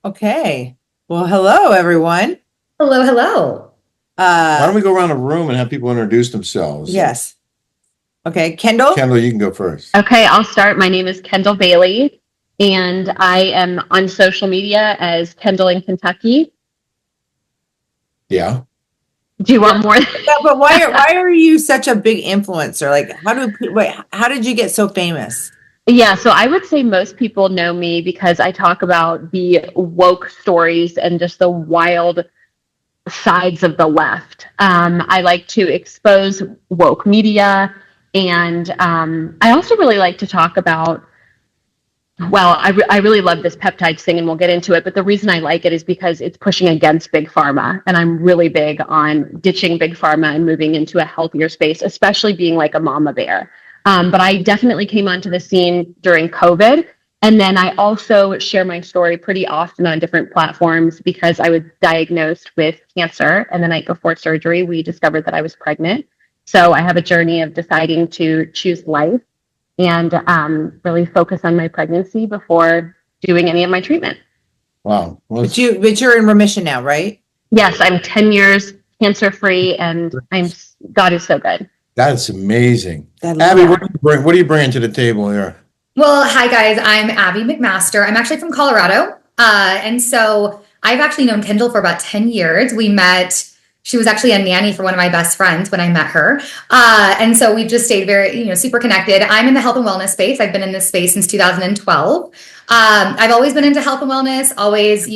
Okay. Well, hello, everyone. Hello, hello. Why don't we go around the room and have people introduce themselves? Yes. Okay, Kendall. Kendall, you can go first. Okay, I'll start. My name is Kendall Bailey, and I am on social media as Kendall in Kentucky. Yeah. Do you want more? Yeah, but why are you such a big influencer? Like, how did you get so famous? Yeah, so I would say most people know me because I talk about the woke stories and just the wild sides of the left. I like to expose woke media, and I also really like to talk about, well, I really love this peptides thing, and we'll get into it. But the reason I like it is because it's pushing against big pharma, and I'm really big on ditching big pharma and moving into a healthier space, especially being like a mama bear. But I definitely came onto the scene during COVID. And then I also share my story pretty often on different platforms because I was diagnosed with cancer. And the night before surgery, we discovered that I was pregnant. So I have a journey of deciding to choose life and really focus on my pregnancy before doing any of my treatment. Wow. Well, But you're in remission now, right? Yes, I'm 10 years cancer-free, and God is so good. that's amazing. That- Abby, what are you bringing to the table here? Well, hi guys. I'm Abby McMaster. I'm actually from Colorado. And so I've actually known Kendall for about 10 years. We met, she was actually a nanny for one of my best friends when I met her. And so we've just stayed very, super connected. I'm in the health and wellness space. I've been in this space since 2012. I've always been into health and wellness, always,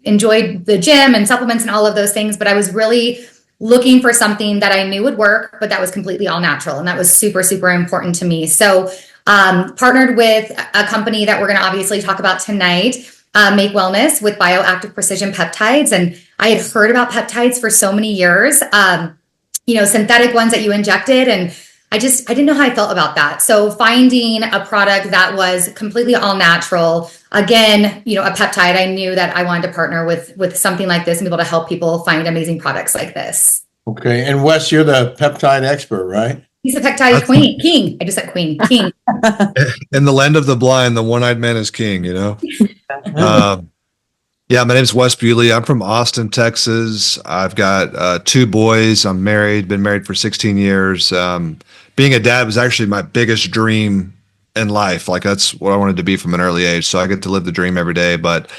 enjoyed the gym and supplements and all of those things, but I was really looking for something that I knew would work, but that was completely all natural. And that was super, super important to me. So partnered with a company that we're going to obviously talk about tonight, Make Wellness, with Bioactive Precision Peptides. And I had heard about peptides for so many years, synthetic ones that you injected. And I didn't know how I felt about that. So finding a product that was completely all natural, again, a peptide, I knew that I wanted to partner with something like this and be able to help people find amazing products like this. Okay. And Wes, you're the peptide expert, right? He's a peptide king. I just said queen, king. In the land of the blind, the one-eyed man is king, Yeah, my name's Wes Bewley. I'm from Austin, Texas. I've got 2 boys. I'm married, been married for 16 years. Being a dad was actually my biggest dream in life. Like, that's what I wanted to be from an early age. So I get to live the dream every day. But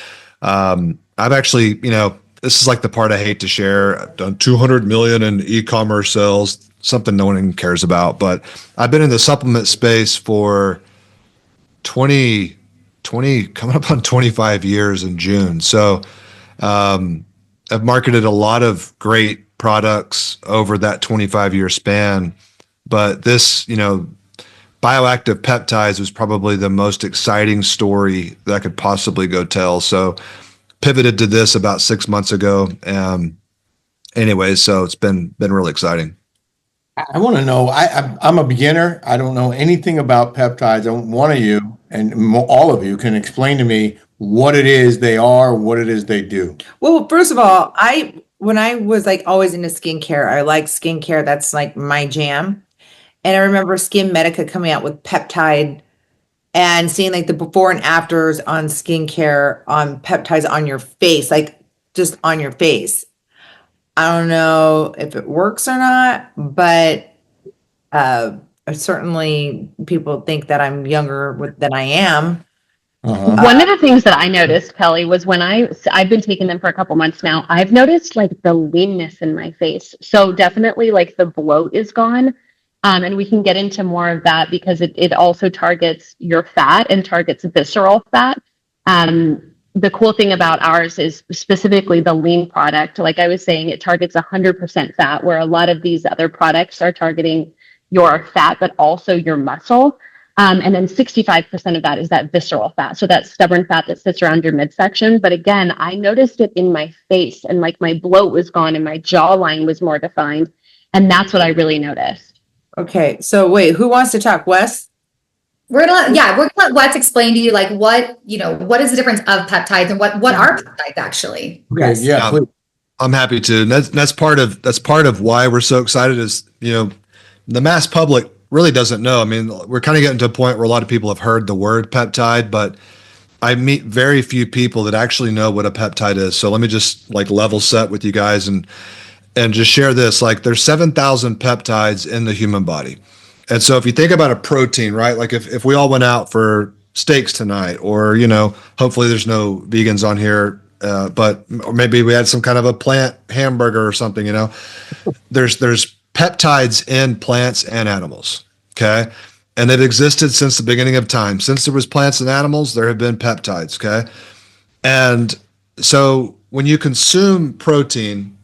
I've actually, this is like the part I hate to share. I've done 200 million in e-commerce sales, something no one even cares about. But I've been in the supplement space for 20, coming up on 25 years in June. So I've marketed a lot of great products over that 25-year span. But this, bioactive peptides was probably the most exciting story that I could possibly go tell. So pivoted to this about 6 months ago. Anyways, so it's been really exciting. I want to know, I'm a beginner. I don't know anything about peptides. One of you and all of you can explain to me what it is they are, what it is they do. Well, first of all, when I was like always into skincare, I like skincare. That's like my jam. And I remember Skin Medica coming out with peptide and seeing like the before and afters on skincare on peptides on your face, like just on your face. I don't know if it works or not, but certainly people think that I'm younger than I am. Uh-huh. One of the things that I noticed, Kelly, was when I've been taking them for a couple months now, I've noticed like the leanness in my face. So definitely like the bloat is gone. And we can get into more of that because it also targets your fat and targets visceral fat. The cool thing about ours is specifically the lean product. Like I was saying, it targets 100% fat, where a lot of these other products are targeting your fat, but also your muscle. And then 65% of that is that visceral fat. So that stubborn fat that sits around your midsection. But again, I noticed it in my face, and like my bloat was gone and my jawline was more defined. And that's what I really noticed. Okay. So wait, who wants to talk? Wes? We're gonna let Wes explain to you like what is the difference of peptides and what are peptides actually. Okay, Yes. yeah, please. I'm happy to. And that's part of why we're so excited is, the mass public really doesn't know. I mean, we're kind of getting to a point where a lot of people have heard the word peptide, but I meet very few people that actually know what a peptide is. So let me just like level set with you guys and just share this. Like there's 7,000 peptides in the human body. And so if you think about a protein, right? Like if we all went out for steaks tonight, or, hopefully there's no vegans on here, or maybe we had some kind of a plant hamburger or something, there's peptides in plants and animals. Okay. And they've existed since the beginning of time. Since there was plants and animals, there have been peptides. Okay. And so when you consume protein,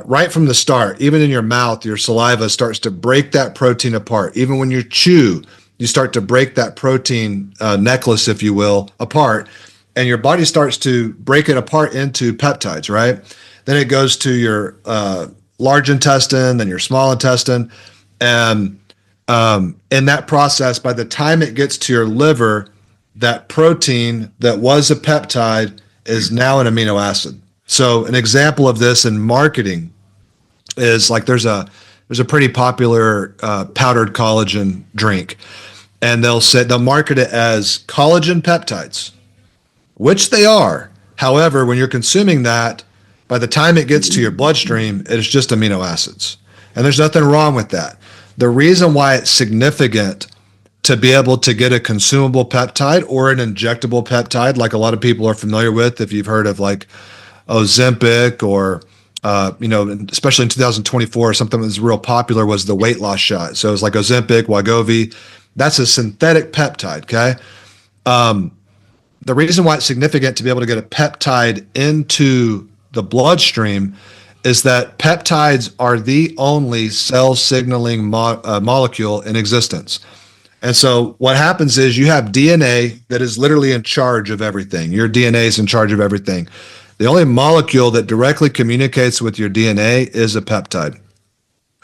right from the start, even in your mouth, your saliva starts to break that protein apart. Even when you chew, you start to break that protein necklace, if you will, apart. And your body starts to break it apart into peptides, right? Then it goes to your large intestine, then your small intestine. And in that process, by the time it gets to your liver, that protein that was a peptide is now an amino acid. So an example of this in marketing is like there's a pretty popular powdered collagen drink, and they'll market it as collagen peptides, which they are. However, when you're consuming that, by the time it gets to your bloodstream, it is just amino acids. And there's nothing wrong with that. The reason why it's significant to be able to get a consumable peptide or an injectable peptide, like a lot of people are familiar with, if you've heard of like Ozempic or, especially in 2024, something that was real popular was the weight loss shot. So it was like Ozempic, Wegovy. That's a synthetic peptide, okay? The reason why it's significant to be able to get a peptide into the bloodstream is that peptides are the only cell signaling molecule in existence. And so what happens is you have DNA that is literally in charge of everything. Your DNA is in charge of everything. The only molecule that directly communicates with your DNA is a peptide.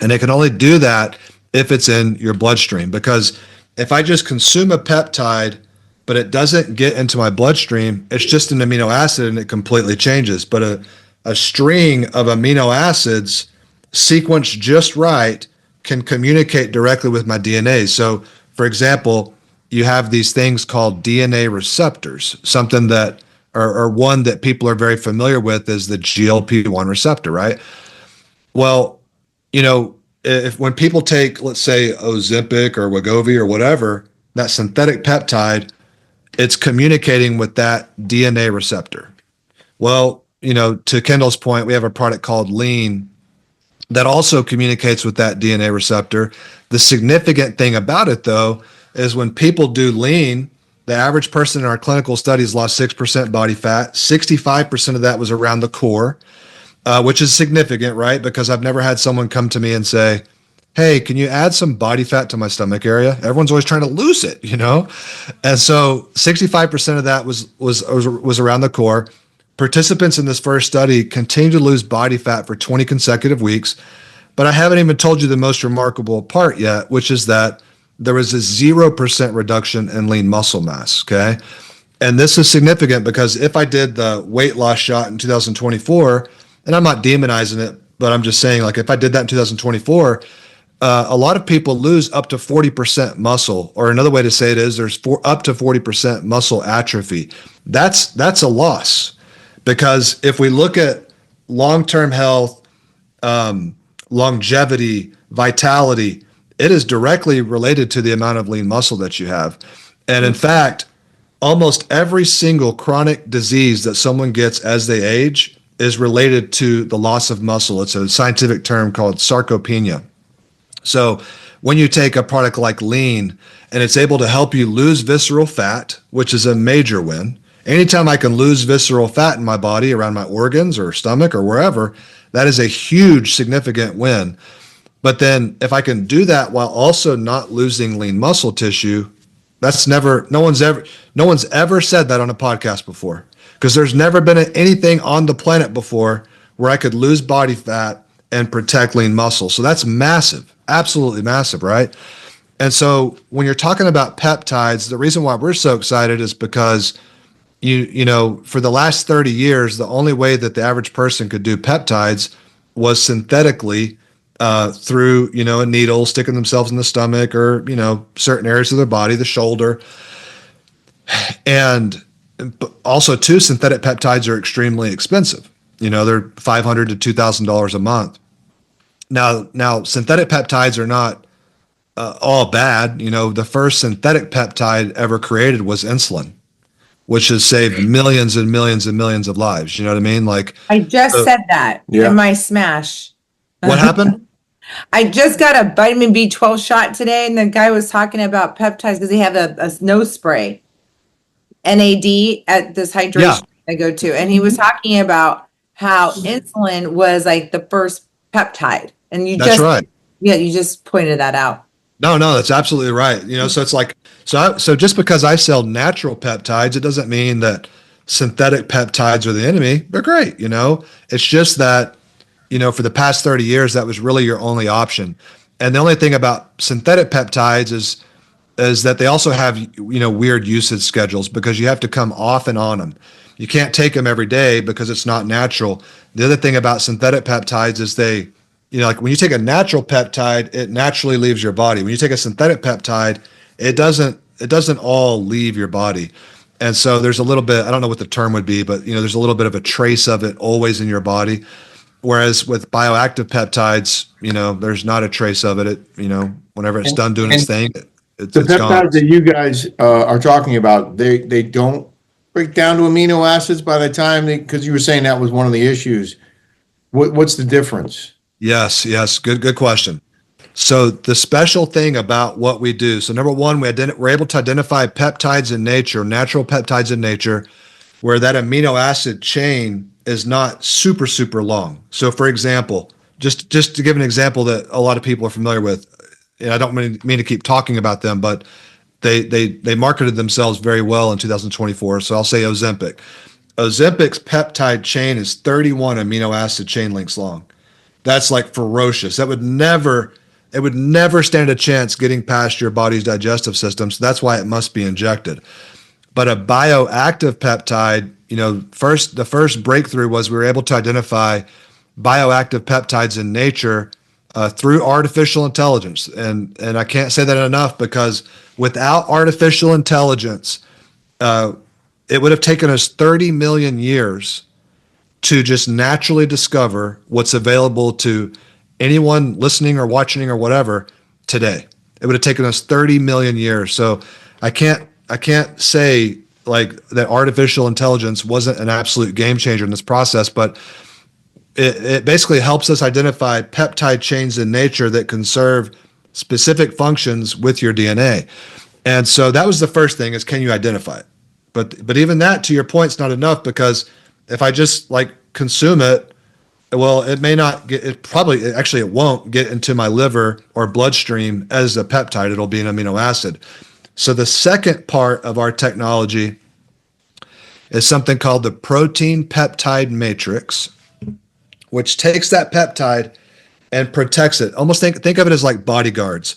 And it can only do that if it's in your bloodstream. Because if I just consume a peptide, but it doesn't get into my bloodstream, it's just an amino acid and it completely changes. But a string of amino acids sequenced just right can communicate directly with my DNA. So, for example, you have these things called DNA receptors, something that, or one that people are very familiar with is the GLP-1 receptor, right? Well, when people take, let's say, Ozempic or Wegovy or whatever, that synthetic peptide, it's communicating with that DNA receptor. Well, to Kendall's point, we have a product called Lean that also communicates with that DNA receptor. The significant thing about it, though, is when people do Lean, the average person in our clinical studies lost 6% body fat. 65% of that was around the core, which is significant, right? Because I've never had someone come to me and say, hey, can you add some body fat to my stomach area? Everyone's always trying to lose it, And so 65% of that was around the core. Participants in this first study continued to lose body fat for 20 consecutive weeks. But I haven't even told you the most remarkable part yet, which is that there was a 0% reduction in lean muscle mass, okay? And this is significant because if I did the weight loss shot in 2024, and I'm not demonizing it, but I'm just saying, like, if I did that in 2024, a lot of people lose up to 40% muscle, or another way to say it is there's up to 40% muscle atrophy. That's a loss, because if we look at long-term health, longevity, vitality, it is directly related to the amount of lean muscle that you have. And in fact, almost every single chronic disease that someone gets as they age is related to the loss of muscle. It's a scientific term called sarcopenia. So when you take a product like Lean and it's able to help you lose visceral fat, which is a major win. Anytime I can lose visceral fat in my body around my organs or stomach or wherever, that is a huge, significant win. But then if I can do that while also not losing lean muscle tissue, no one's ever said that on a podcast before, because there's never been anything on the planet before where I could lose body fat and protect lean muscle. So that's massive, absolutely massive, right? And so when you're talking about peptides, the reason why we're so excited is because for the last 30 years, the only way that the average person could do peptides was synthetically through, a needle, sticking themselves in the stomach or, certain areas of their body, the shoulder. And but also too, synthetic peptides are extremely expensive. They're $500 to $2,000 a month. Now synthetic peptides are not all bad. The first synthetic peptide ever created was insulin, which has saved millions and millions and millions of lives. You know what I mean? Like, I just said that in my smash. what happened? I just got a vitamin B12 shot today, and the guy was talking about peptides because they have a nose spray, NAD, at this hydration I go to. And he was talking about how insulin was like the first peptide. And you just pointed that out. No, that's absolutely right. So it's like, so just because I sell natural peptides, it doesn't mean that synthetic peptides are the enemy. They're great. It's just that, for the past 30 years, that was really your only option. And the only thing about synthetic peptides is that they also have, weird usage schedules because you have to come off and on them. You can't take them every day because it's not natural. The other thing about synthetic peptides is they, like when you take a natural peptide, it naturally leaves your body. When you take a synthetic peptide, it doesn't all leave your body. And so there's a little bit, I don't know what the term would be, but there's a little bit of a trace of it always in your body. Whereas with bioactive peptides, there's not a trace of it. Whenever it's done doing its thing, it's the peptides gone. that you guys are talking about, they don't break down to amino acids by the time because you were saying that was one of the issues. What's the difference? Yes. Good question. So the special thing about what we do, so number one, we're able to identify peptides in nature, natural peptides in nature, where that amino acid chain is not super, super long. So for example, just to give an example that a lot of people are familiar with, and I don't mean to keep talking about them, but they marketed themselves very well in 2024. So I'll say Ozempic. Ozempic's peptide chain is 31 amino acid chain links long. That's like ferocious. It would never stand a chance getting past your body's digestive system. So that's why it must be injected. But a bioactive peptide, the first breakthrough was we were able to identify bioactive peptides in nature through artificial intelligence. And I can't say that enough because without artificial intelligence, it would have taken us 30 million years to just naturally discover what's available to anyone listening or watching or whatever today. It would have taken us 30 million years. So I can't say like that artificial intelligence wasn't an absolute game changer in this process, but it basically helps us identify peptide chains in nature that can serve specific functions with your DNA. And so that was the first thing is, can you identify it? But even that, to your point, is not enough because if I just like consume it, well, it may not get, it won't get into my liver or bloodstream as a peptide. It'll be an amino acid. So the second part of our technology is something called the protein peptide matrix, which takes that peptide and protects it. Almost think of it as like bodyguards.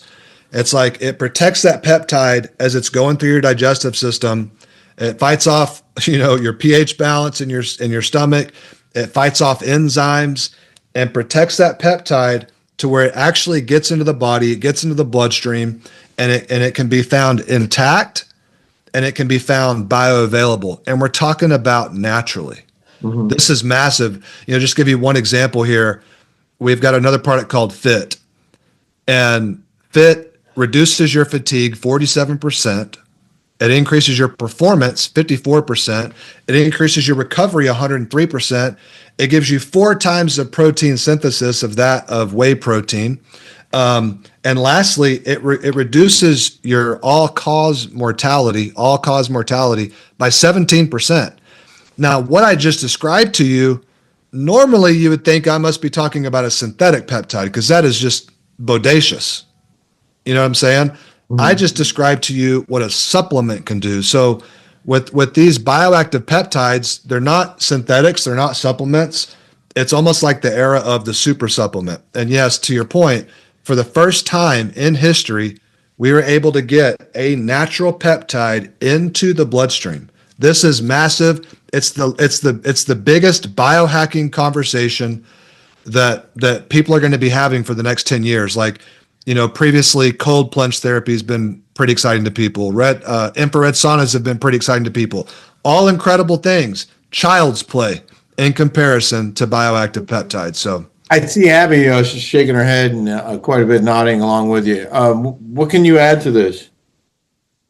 It's like it protects that peptide as it's going through your digestive system. It fights off, your pH balance in your stomach. It fights off enzymes and protects that peptide to where it actually gets into the body, it gets into the bloodstream, and it can be found intact and it can be found bioavailable. And we're talking about naturally. Mm-hmm. This is massive. Just give you one example here. We've got another product called Fit. And Fit reduces your fatigue 47%. It increases your performance 54%. It increases your recovery 103%. It gives you 4 times the protein synthesis of that of whey protein. And lastly, it reduces your all-cause mortality by 17%. Now, what I just described to you, normally you would think I must be talking about a synthetic peptide because that is just bodacious. You know what I'm saying? Mm-hmm. I just described to you what a supplement can do. So with these bioactive peptides, they're not synthetics, they're not supplements. It's almost like the era of the super supplement. And yes, to your point, for the first time in history, we were able to get a natural peptide into the bloodstream. This is massive. It's the biggest biohacking conversation that people are going to be having for the next 10 years. Like, previously cold plunge therapy has been pretty exciting to people. Infrared saunas have been pretty exciting to people. all incredible things. Child's play in comparison to bioactive peptides. So I see Abby she's shaking her head and quite a bit nodding along with you. What can you add to this?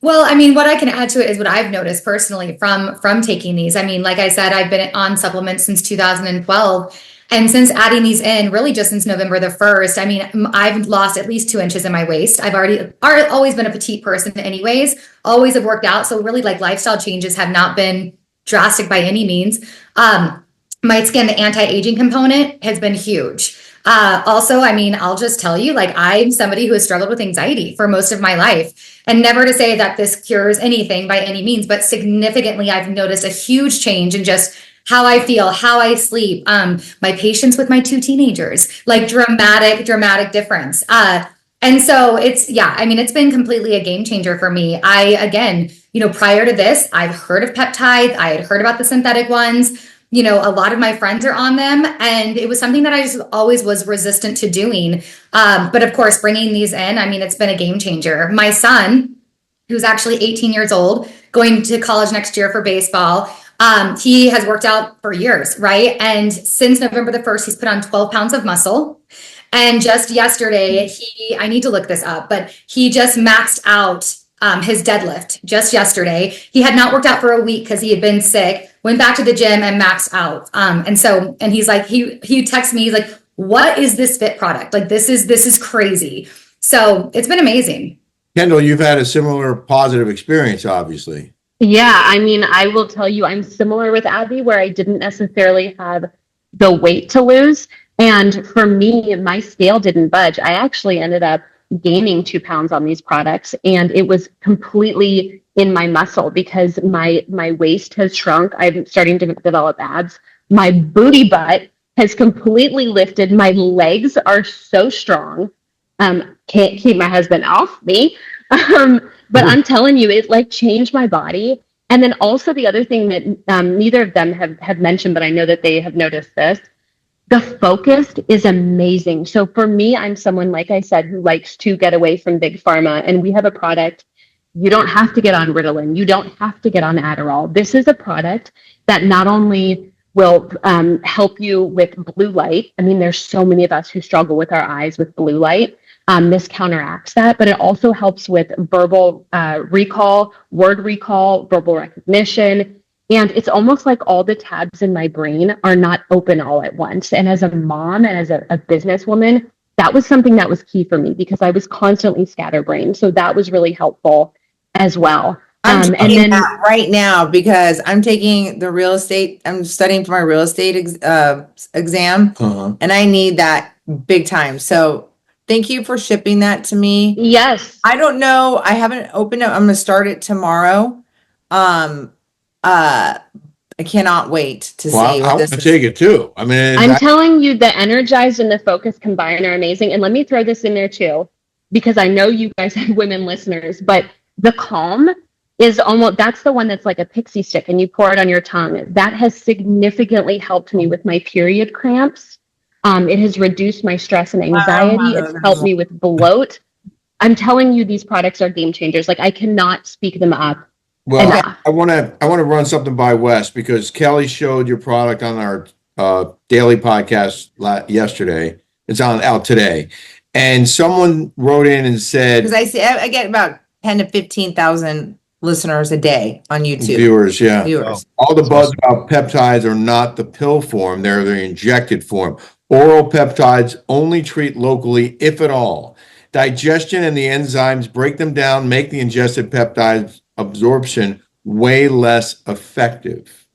Well, I mean, what I can add to it is what I've noticed personally from taking these. I mean, like I said, I've been on supplements since 2012. And since adding these in, really just since November the 1st, I mean, I've lost at least 2 inches in my waist. I've always been a petite person anyways, always have worked out. So really like lifestyle changes have not been drastic by any means. My skin, the anti-aging component has been huge. Also, I mean, I'll just tell you, like, I'm somebody who has struggled with anxiety for most of my life. And never to say that this cures anything by any means, but significantly, I've noticed a huge change in just how I feel, how I sleep, my patience with my 2 teenagers, like dramatic difference. And so I mean, it's been completely a game changer for me. Again, prior to this, I've heard of peptides. I had heard about the synthetic ones. A lot of my friends are on them, and it was something that I just always was resistant to doing. But of course, bringing these in, I mean, it's been a game changer. My son, who's actually 18 years old, going to college next year for baseball, he has worked out for years, right? And since November the 1st, he's put on 12 pounds of muscle. And just yesterday, I need to look this up, but he just maxed out his deadlift just yesterday. He had not worked out for a week because he had been sick, went back to the gym and maxed out. And he's like, he texts me, he's like, what is this fit product? Like, this is crazy. So it's been amazing. Kendall, you've had a similar positive experience, obviously. Yeah, I mean, I will tell you, I'm similar with Abby, where I didn't necessarily have the weight to lose. And for me, my scale didn't budge. I actually ended up gaining 2 pounds on these products, and it was completely in my muscle because my waist has shrunk. I'm starting to develop abs. My booty butt has completely lifted. My legs are so strong. Can't keep my husband off me. But I'm telling you, it like changed my body. And then also the other thing that neither of them have mentioned, but I know that they have noticed this, the focus is amazing. So for me, I'm someone, like I said, who likes to get away from big pharma. And we have a product. You don't have to get on Ritalin. You don't have to get on Adderall. This is a product that not only will help you with blue light. I mean, there's so many of us who struggle with our eyes with blue light. This counteracts that, but it also helps with verbal recall, word recall, verbal recognition. And it's almost like all the tabs in my brain are not open all at once. And as a mom and as a businesswoman, that was something that was key for me because I was constantly scatterbrained. So that was really helpful as well. I'm taking that right now because I'm taking the real estate. I'm studying for my real estate exam, and I need that big time. So thank you for shipping that to me. Yes. I don't know. I haven't opened it. I'm going to start it tomorrow. I cannot wait to see I what want this to is. take it too. I mean, I'm telling you, the energized and the focus combined are amazing. And let me throw this in there too, because I know you guys have women listeners, but the calm is almost, that's the one that's like a pixie stick and you pour it on your tongue. That has significantly helped me with my period cramps. It has reduced my stress and anxiety. It's helped me with bloat. I'm telling you, these products are game changers. Like I cannot speak them up. well, enough. I want to run something by Wes because Kelly showed your product on our daily podcast yesterday. It's out today, and someone wrote in and said, Because I get about 10 to 15,000 listeners a day on YouTube. Viewers. Viewers. All the buzz about peptides are not the pill form; they're the injected form. Oral peptides only treat locally, if at all. Digestion and the enzymes break them down, make the ingested peptides absorption way less effective.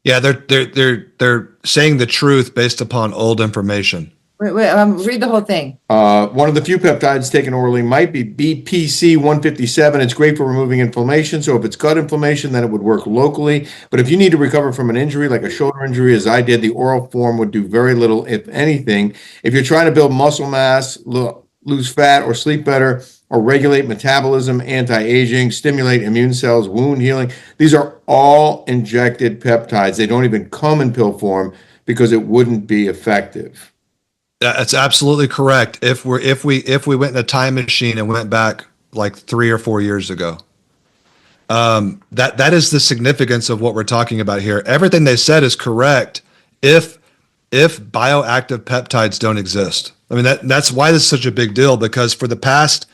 Yeah, they're saying the truth based upon old information. Wait, read the whole thing. One of the few peptides taken orally might be BPC 157. It's great for removing inflammation. So if it's gut inflammation, then it would work locally. But if you need to recover from an injury, like a shoulder injury, as I did, the oral form would do very little, if anything. If you're trying to build muscle mass, lose fat, or sleep better, or regulate metabolism, anti-aging, stimulate immune cells, wound healing, these are all injected peptides. They don't even come in pill form because it wouldn't be effective. That's absolutely correct. If we went in a time machine and went back like 3 or 4 years ago. That is the significance of what we're talking about here. Everything they said is correct if bioactive peptides don't exist. I mean, that's why this is such a big deal, because for the past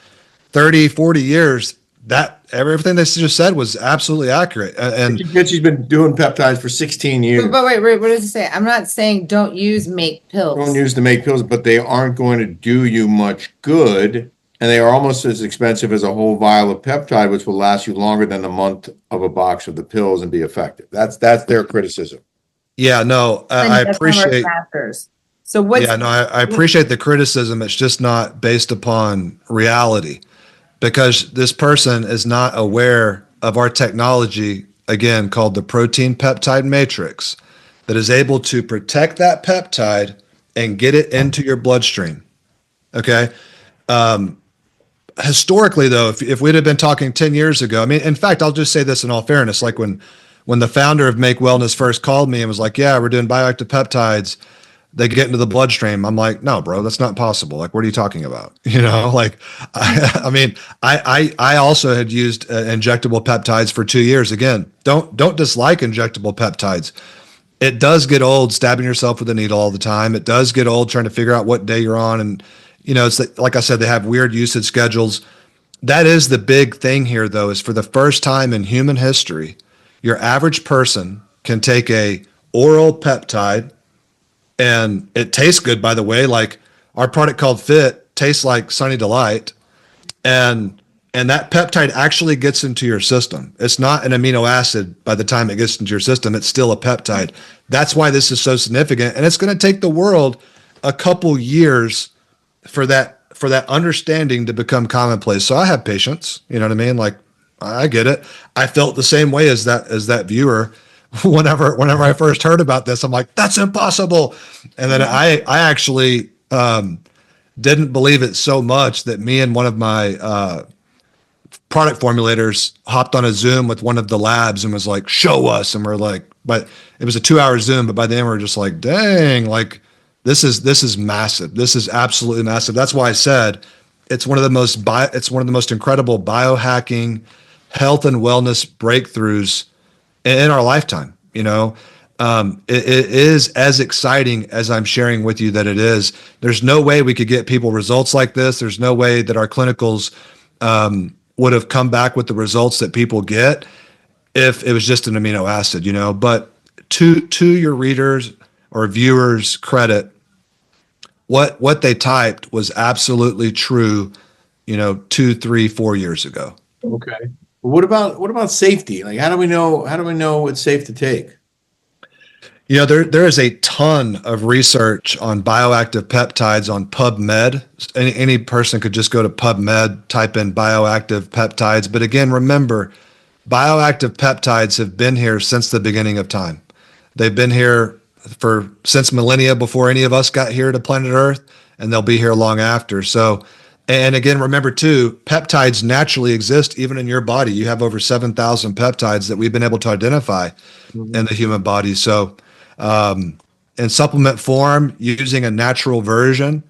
30, 40 years, that everything they just said was absolutely accurate. And She's been doing peptides for 16 years. But wait, what does it say? I'm not saying don't use make pills. Don't use the make pills, but they aren't going to do you much good, and they are almost as expensive as a whole vial of peptide, which will last you longer than a month of a box of the pills and be effective. That's their criticism. yeah, no, I appreciate. So what's Yeah, no, I appreciate the criticism. It's just not based upon reality, because this person is not aware of our technology, again, called the protein peptide matrix, that is able to protect that peptide and get it into your bloodstream. Okay. Historically, though, if we'd have been talking 10 years ago, I mean, in fact, I'll just say this in all fairness, like when the founder of Make Wellness first called me and was like, yeah, we're doing bioactive peptides, they get into the bloodstream. I'm like, no, bro, that's not possible. Like, what are you talking about? Like, I mean, I also had used injectable peptides for 2 years. Again, don't dislike injectable peptides. It does get old stabbing yourself with a needle all the time. It does get old trying to figure out what day you're on. And, it's like I said, they have weird usage schedules. That is the big thing here, though, is for the first time in human history, your average person can take a oral peptide, and it tastes good, by the way. Like our product called Fit tastes like Sunny Delight, and that peptide actually gets into your system. It's not an amino acid by the time it gets into your system. It's still a peptide. That's why this is so significant, and it's going to take the world a couple years for that understanding to become commonplace. So I have patience. You know what I mean? Like, I get it. I felt the same way as that viewer. Whenever I first heard about this, I'm like, that's impossible. And then I actually didn't believe it so much that me and one of my product formulators hopped on a Zoom with one of the labs and was like, show us. And we're like, but it was a 2-hour Zoom, but by then we're just like, dang, like this is massive. This is absolutely massive. That's why I said it's one of the most incredible biohacking, health and wellness breakthroughs in our lifetime. It is as exciting as I'm sharing with you that it is. There's no way we could get people results like this. There's no way that our clinicals would have come back with the results that people get if it was just an amino acid, But to your readers or viewers' credit, what they typed was absolutely true, 2, 3, 4 years ago. Okay. What about safety? Like, how do we know it's safe to take? There is a ton of research on bioactive peptides on PubMed. Any person could just go to PubMed, type in bioactive peptides. But again, remember, bioactive peptides have been here since the beginning of time. They've been here since millennia before any of us got here to planet Earth, and they'll be here long after. So, and again, remember too, peptides naturally exist even in your body. You have over 7,000 peptides that we've been able to identify in the human body. So, in supplement form, using a natural version,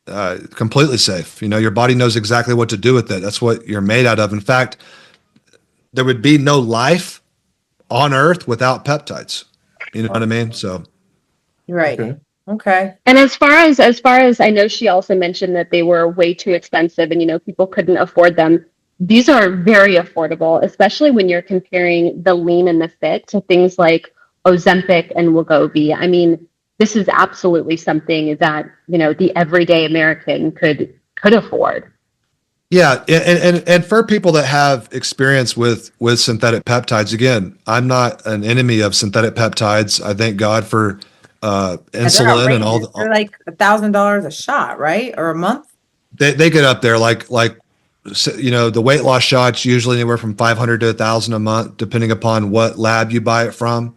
completely safe. Your body knows exactly what to do with it. That's what you're made out of. In fact, there would be no life on Earth without peptides. You know what I mean? So, right. Okay. And as far as I know, she also mentioned that they were way too expensive and, people couldn't afford them. These are very affordable, especially when you're comparing the lean and the fit to things like Ozempic and Wegovy. I mean, this is absolutely something that, the everyday American could afford. Yeah, and for people that have experience with synthetic peptides, again, I'm not an enemy of synthetic peptides. I thank God for insulin and all. They're like $1,000 a shot, right, or a month? They get up there like the weight loss shots usually anywhere from $500 to $1,000 a month, depending upon what lab you buy it from.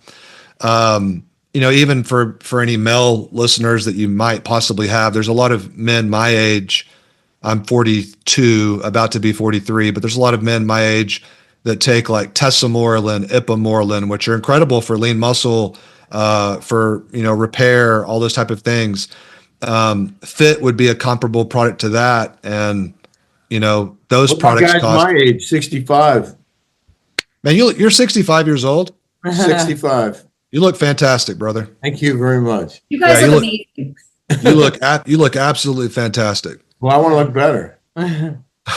Even for any male listeners that you might possibly have, there's a lot of men my age. I'm 42, about to be 43, but there's a lot of men my age that take like tesamorelin, ipamorelin, which are incredible for lean muscle, for repair, all those type of things. Fit would be a comparable product to that, and those products guys cost my age, 65. Man, you're 65 years old. 65. You look fantastic, brother. Thank you very much. You guys Yeah, look amazing. You look absolutely fantastic. Well, I want to look better.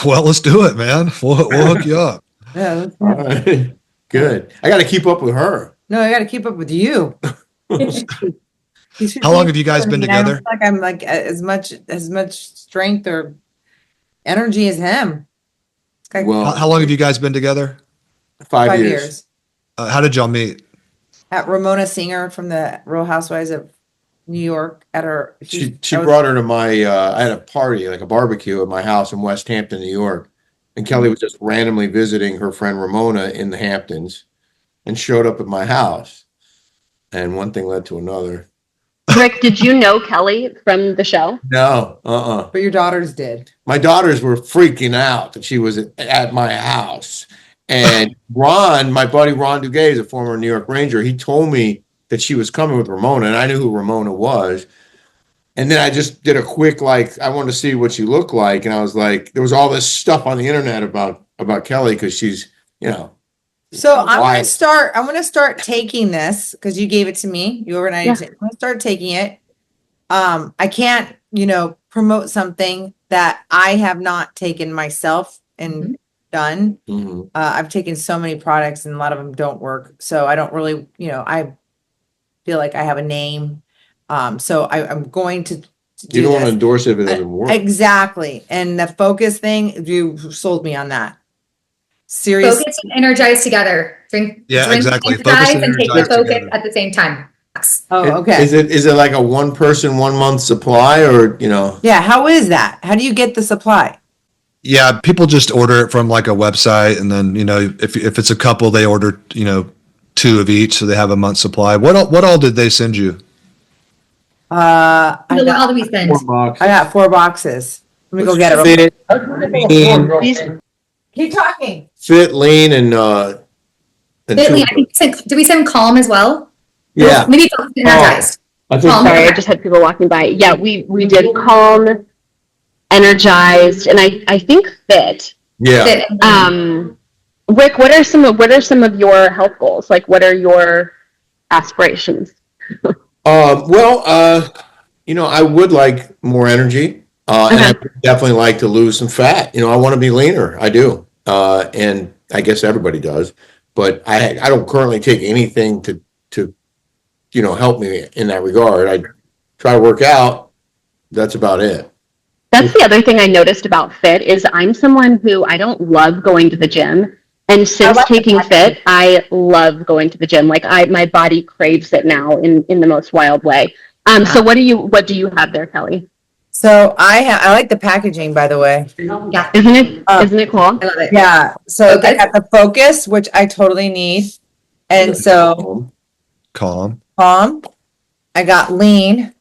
Well, let's do it, man. We'll hook you up. Yeah, that's All right. Good. I got to keep up with her. no, I got to keep up with you. How long have you guys been I don't together? feel like I'm like as much strength or energy as him. It's like Well, How long have you guys been together? 5 years. How did y'all meet? At Ramona Singer from the Real Housewives of New York at her. She brought her to my, I had a party, like a barbecue at my house in West Hampton, New York. And Kelly was just randomly visiting her friend Ramona in the Hamptons and showed up at my house. And one thing led to another. Rick, did you know Kelly from the show? No, But your daughters did. My daughters were freaking out that she was at my house. And Ron, my buddy Ron Duguay, is a former New York Ranger. He told me that she was coming with Ramona, and I knew who Ramona was. And then I just did a quick, like, I wanted to see what she looked like. And I was like, there was all this stuff on the internet about Kelly because she's, you know. So I'm Why? gonna start taking this because you gave it to me. You overnight. I'm gonna start taking it. I can't, promote something that I have not taken myself and done. Mhm. I've taken so many products and a lot of them don't work. So I don't really, I feel like I have a name. So I'm going to do You don't want to this. endorse it if it doesn't work. Exactly. And the focus thing, you sold me on that. Seriously. Focus and energize together. Drink exactly. Energize Focus and and take the energize focus together. at the same time. Yes. Oh, okay. Is it like a 1 person, 1 month supply or, Yeah. How is that? How do you get the supply? Yeah, people just order it from like a website, and then if it's a couple, they order 2 of each, so they have a month's supply. What all did they send you? I What got, do we send? I got 4 boxes. Let me go get it. Fit, lean, Keep talking. fit, lean, and Bentley, I think did we send Calm as well? yeah. Maybe Focus and Energized. I think Calm. Sorry, I just had people walking by. Yeah, we did Calm, Energized, and I think Fit. yeah. Fit. Rick, what are some of your health goals? Like, what are your aspirations? I would like more energy, and I would definitely like to lose some fat. I want to be leaner. I do, and I guess everybody does. But I don't currently take anything to help me in that regard. I try to work out. That's about it. That's the other thing I noticed about Fit is I'm someone who I don't love going to the gym. And since taking Fit, I love going to the gym. Like my body craves it now in the most wild way. So what do you have there, Kelly? So I like the packaging, by the way. Yeah. Isn't it cool? I love it. Yeah. So Focus. I got the focus, which I totally need. And so Calm. I got lean.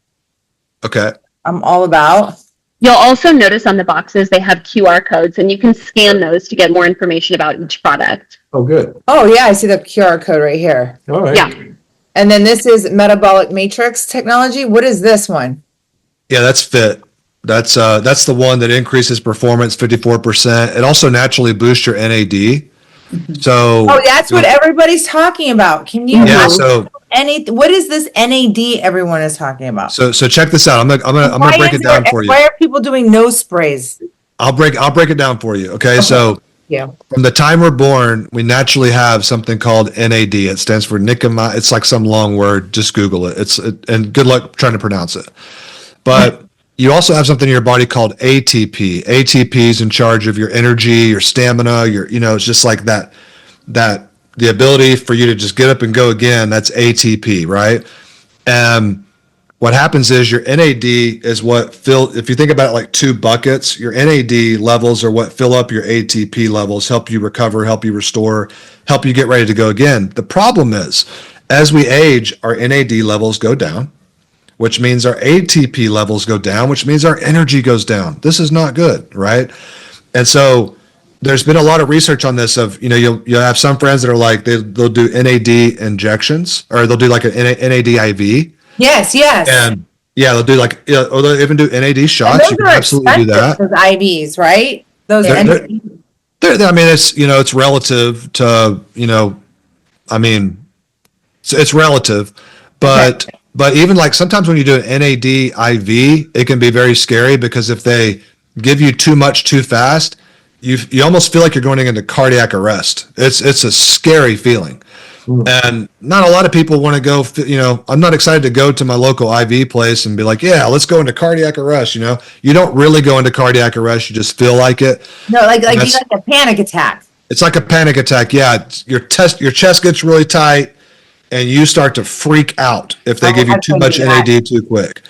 Okay. I'm all about. You'll also notice on the boxes they have QR codes, and you can scan those to get more information about each product. Oh, good. Oh yeah, I see the QR code right here. All right. Yeah. And then this is Metabolic Matrix Technology. What is this one? Yeah, that's Fit. That's the one that increases performance 54%. It also naturally boosts your NAD. So Oh, that's what everybody's talking about. Can you what is this NAD everyone is talking about? So check this out. I'm gonna break it down for you. Why are people doing nose sprays? I'll break it down for you. Okay. So Yeah. from the time we're born, we naturally have something called NAD. It stands for nicotine. It's like some long word. Just Google it. And good luck trying to pronounce it. But you also have something in your body called ATP. ATP is in charge of your energy, your stamina, it's just like that the ability for you to just get up and go again. That's ATP, right? What happens is your NAD is if you think about it like 2 buckets, your NAD levels are what fill up your ATP levels, help you recover, help you restore, help you get ready to go again. The problem is, as we age, our NAD levels go down, which means our ATP levels go down, which means our energy goes down. This is not good, right? And so there's been a lot of research on this you'll have some friends that are like, they'll do NAD injections, or they'll do like an NAD IV. Yes. And yeah, they'll do or they'll even do NAD shots. You can absolutely do that. Those IVs, right? Those They're- NAD. I mean, it's, it's relative to, I mean, it's relative, but Okay. but even like sometimes when you do an NAD IV, it can be very scary because if they give you too much too fast, you almost feel like you're going into cardiac arrest. It's a scary feeling. And not a lot of people want to go, I'm not excited to go to my local IV place and be like, yeah, let's go into cardiac arrest. You don't really go into cardiac arrest. You just feel like it. No, like you got a panic attack. It's like a panic attack. Yeah. Your chest gets really tight and you start to freak out if they give you too much NAD too quick.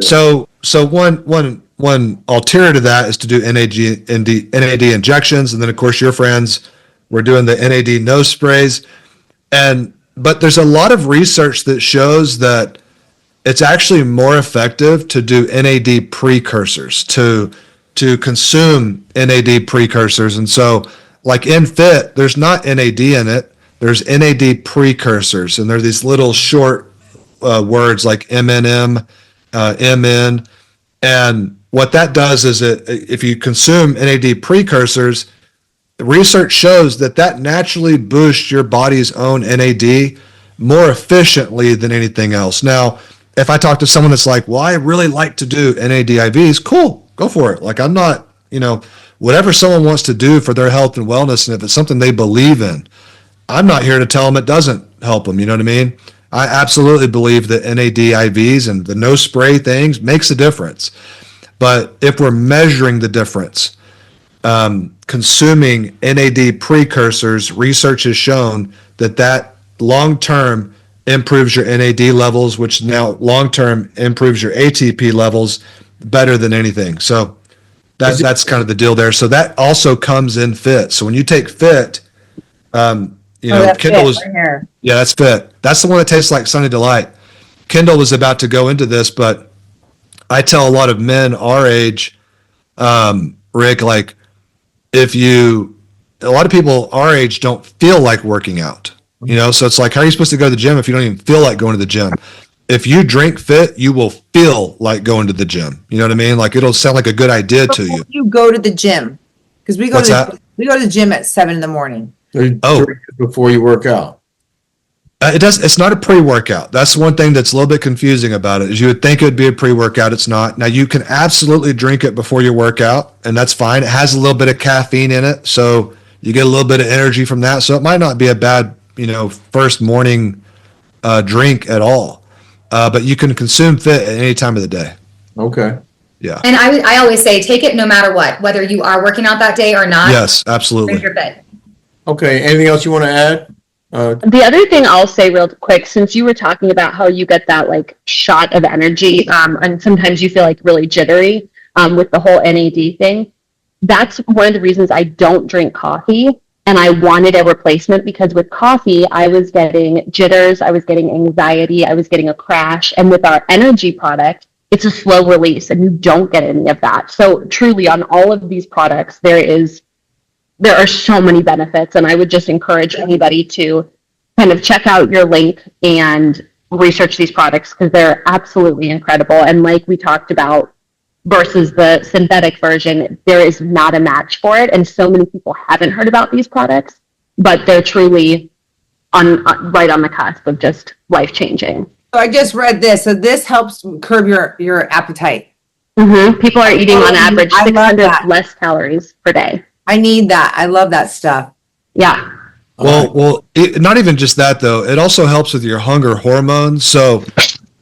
So one alternative to that is to do NAD injections. And then of course your friends were doing the NAD nose sprays. But there's a lot of research that shows that it's actually more effective to do NAD precursors, to consume NAD precursors. And so like in FIT, there's not NAD in it. There's NAD precursors, and they're these little short words like MNM, MN. And what that does is if you consume NAD precursors, research shows that naturally boosts your body's own NAD more efficiently than anything else. Now, if I talk to someone that's like, well, I really like to do NAD IVs, cool, go for it. Like I'm not, whatever someone wants to do for their health and wellness, and if it's something they believe in, I'm not here to tell them it doesn't help them. You know what I mean? I absolutely believe that NAD IVs and the no spray things makes a difference. But if we're measuring the difference, consuming NAD precursors, research has shown that long-term improves your NAD levels, which now long-term improves your ATP levels better than anything. So that's kind of the deal there. So that also comes in FIT. So when you take FIT, Kendall was, right here. yeah, that's FIT. That's the one that tastes like Sunny Delight. Kendall was about to go into this, but I tell a lot of men our age, Rick, like a lot of people our age don't feel like working out, so it's like, how are you supposed to go to the gym if you don't even feel like going to the gym? If you drink FIT, you will feel like going to the gym. You know what I mean? Like it'll sound like a good idea to you. You go to the gym because we go to the gym at 7 a.m. Oh, before you work out. It's not a pre-workout. That's one thing that's a little bit confusing about it, is you would think it would be a pre-workout. It's not. Now you can absolutely drink it before your workout, and that's fine. It has a little bit of caffeine in it, so you get a little bit of energy from that. So it might not be a bad, first morning drink at all. But you can consume FIT at any time of the day. Okay. Yeah. And I always say, take it no matter what, whether you are working out that day or not. Yes, absolutely. Drink your FIT. Okay. Anything else you want to add? The other thing I'll say real quick, since you were talking about how you get that like shot of energy, and sometimes you feel like really jittery with the whole NAD thing, that's one of the reasons I don't drink coffee. And I wanted a replacement because with coffee, I was getting jitters, I was getting anxiety, I was getting a crash. And with our energy product, it's a slow release and you don't get any of that. So truly on all of these products, there are so many benefits. And I would just encourage anybody to kind of check out your link and research these products because they're absolutely incredible. And like we talked about, versus the synthetic version, there is not a match for it. And so many people haven't heard about these products, but they're truly right on the cusp of just life-changing. So I just read this. So this helps curb your appetite. Mm-hmm. People are eating on average 600 less calories per day. I need that. I love that stuff. Yeah. Well, not even just that though. It also helps with your hunger hormones. So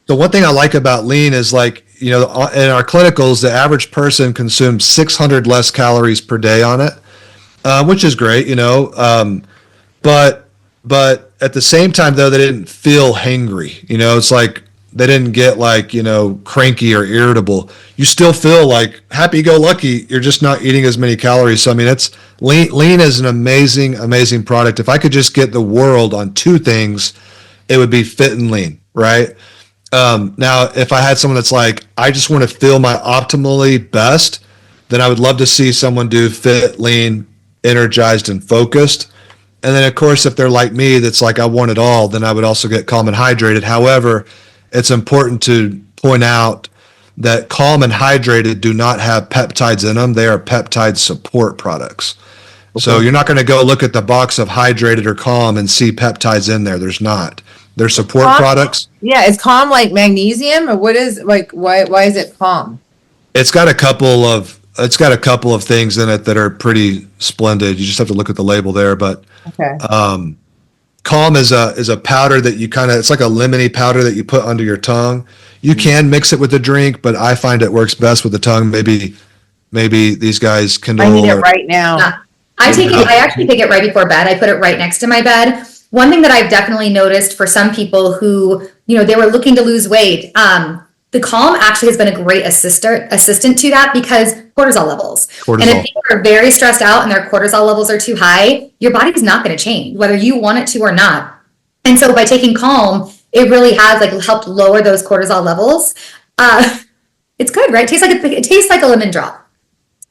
the one thing I like about lean is like, in our clinicals, the average person consumes 600 less calories per day on it, which is great, but at the same time though, they didn't feel hangry. It's like they didn't get like, cranky or irritable. You still feel like happy-go-lucky. You're just not eating as many calories. So, I mean, it's lean is an amazing, amazing product. If I could just get the world on two things, it would be FIT and lean, right? Now, if I had someone that's like, I just want to feel my optimally best, then I would love to see someone do FIT, lean, energized, and focused. And then, of course, if they're like me, that's like, I want it all, then I would also get calm and hydrated. However, it's important to point out that Calm and Hydrated do not have peptides in them. They are peptide support products. So you're not going to go look at the box of Hydrated or Calm and see peptides in there. There's not. They're support products. Yeah, is Calm like magnesium, or what is like why is it Calm? It's got a couple of things in it that are pretty splendid. You just have to look at the label there, but Okay. Calm is a powder that you it's like a lemony powder that you put under your tongue. You can mix it with a drink, but I find it works best with the tongue. Maybe these guys can. I need it right now. Yeah. I actually take it right before bed. I put it right next to my bed. One thing that I've definitely noticed for some people who, they were looking to lose weight, the Calm actually has been a great assistant to that because cortisol levels. And if people are very stressed out and their cortisol levels are too high, your body's not going to change, whether you want it to or not. And so by taking Calm, it really has helped lower those cortisol levels. It's good, right? It tastes like a lemon drop.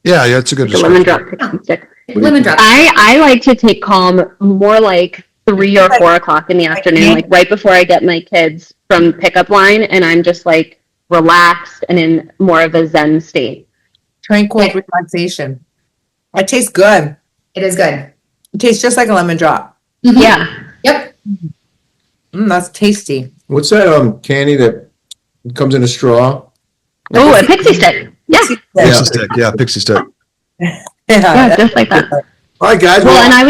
Yeah, it's a good lemon drop pixie stick. Lemon drop. I like to take Calm more like 3 or 4 o'clock in the afternoon, like right before I get my kids from pickup line, and I'm just relaxed and in more of a Zen state. Tranquil relaxation. It tastes good. It is good. It tastes just like a lemon drop. Mm-hmm. Yeah. Yep. That's tasty. What's that candy that comes in a straw? Oh, a pixie stick. Yeah. Pixie stick. Yeah, pixie stick. Yeah, just like that. All right, guys. Well, and I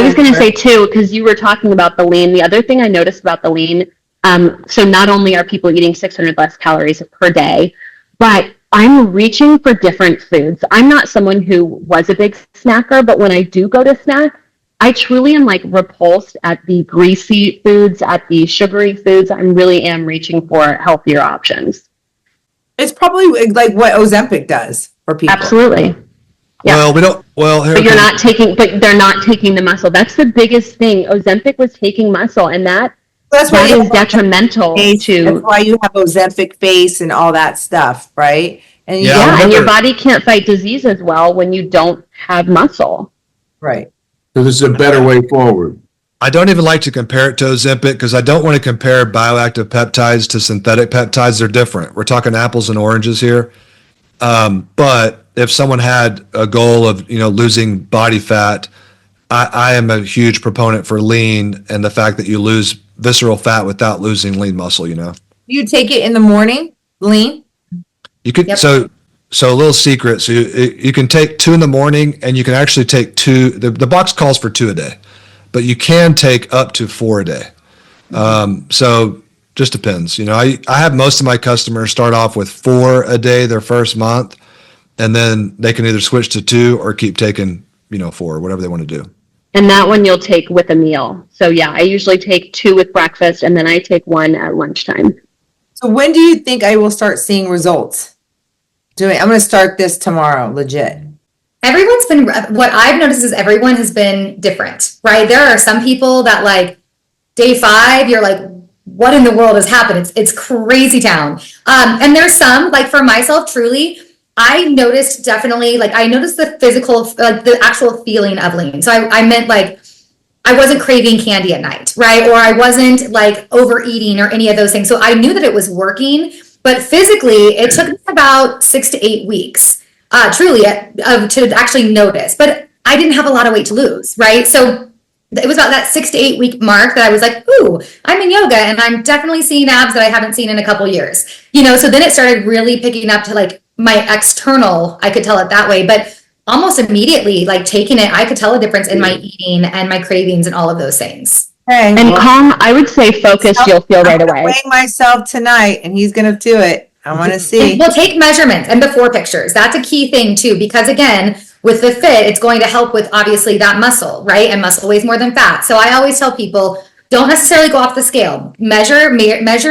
was going to say too, because you were talking about the lean. The other thing I noticed about the lean, so not only are people eating 600 less calories per day, but I'm reaching for different foods. I'm not someone who was a big snacker, but when I do go to snack, I truly am repulsed at the greasy foods, at the sugary foods. I really am reaching for healthier options. It's probably like what Ozempic does for people. Absolutely. Yeah. But they're not taking the muscle. That's the biggest thing. Ozempic was taking muscle, and that is detrimental to. That's why you have Ozempic face and all that stuff, right? And and your body can't fight disease as well when you don't have muscle. Right. So this is a better way forward. I don't even like to compare it to Ozempic because I don't want to compare bioactive peptides to synthetic peptides. They're different. We're talking apples and oranges here. But if someone had a goal of, losing body fat, I am a huge proponent for lean and the fact that you lose visceral fat without losing lean muscle, You take it in the morning, lean? You could, so a little secret. So you can take 2 in the morning and you can actually take 2. The box calls for 2 a day, but you can take up to 4 a day. So just depends. I have most of my customers start off with 4 a day their first month, and then they can either switch to 2 or keep taking, 4, whatever they want to do. And that one you'll take with a meal. So yeah, I usually take 2 with breakfast, and then I take 1 at lunchtime. So when do you think I will start seeing results? I'm going to start this tomorrow, legit. What I've noticed is everyone has been different, right? There are some people that day 5, you're like, what in the world has happened? It's crazy town. And there's some, for myself, truly, I noticed definitely, I noticed the physical, the actual feeling of lean. So I meant I wasn't craving candy at night, right? Or I wasn't overeating or any of those things. So I knew that it was working, but physically it took me about 6 to 8 weeks, truly to actually notice, but I didn't have a lot of weight to lose, right? So it was about that 6 to 8 week mark that I was like, ooh, I'm in yoga and I'm definitely seeing abs that I haven't seen in a couple years, so then it started really picking up to my external, I could tell it that way, but almost immediately, taking it, I could tell a difference in my eating and my cravings and all of those things. Hey, and Calm, I would say focus, you'll feel right away. I'm weighing myself tonight and he's going to do it. I want to see. We'll take measurements and before pictures. That's a key thing too, because again, with the fit, it's going to help with obviously that muscle, right? And muscle weighs more than fat. So I always tell people, don't necessarily go off the scale. Measure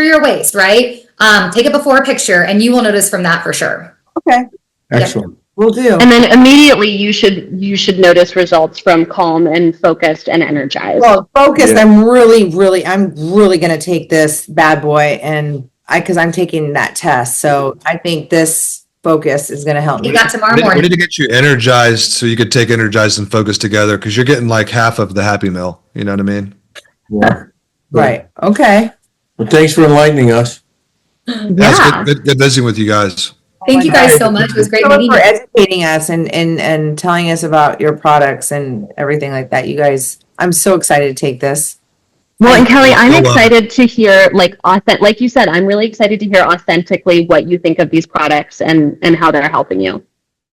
your waist, right? Take a before picture and you will notice from that for sure. Okay. Excellent. Yep. Will do. And then immediately you should notice results from Calm and focused and energized. Well, focused, yeah. I'm really going to take this bad boy because I'm taking that test. So I think this focus is going to help me. Got tomorrow morning. We need to get you energized so you could take energized and focus together because you're getting half of the Happy Meal. You know what I mean? Yeah. Right. Okay. Well, thanks for enlightening us. That's good visiting with you guys. Thank you guys so much. It was great Thank you meeting for you. educating us and telling us about your products and everything like that. You guys, I'm so excited to take this. Well, and Kelly, I'm You're welcome. excited to hear, like you said, I'm really excited to hear authentically what you think of these products and how they're helping you.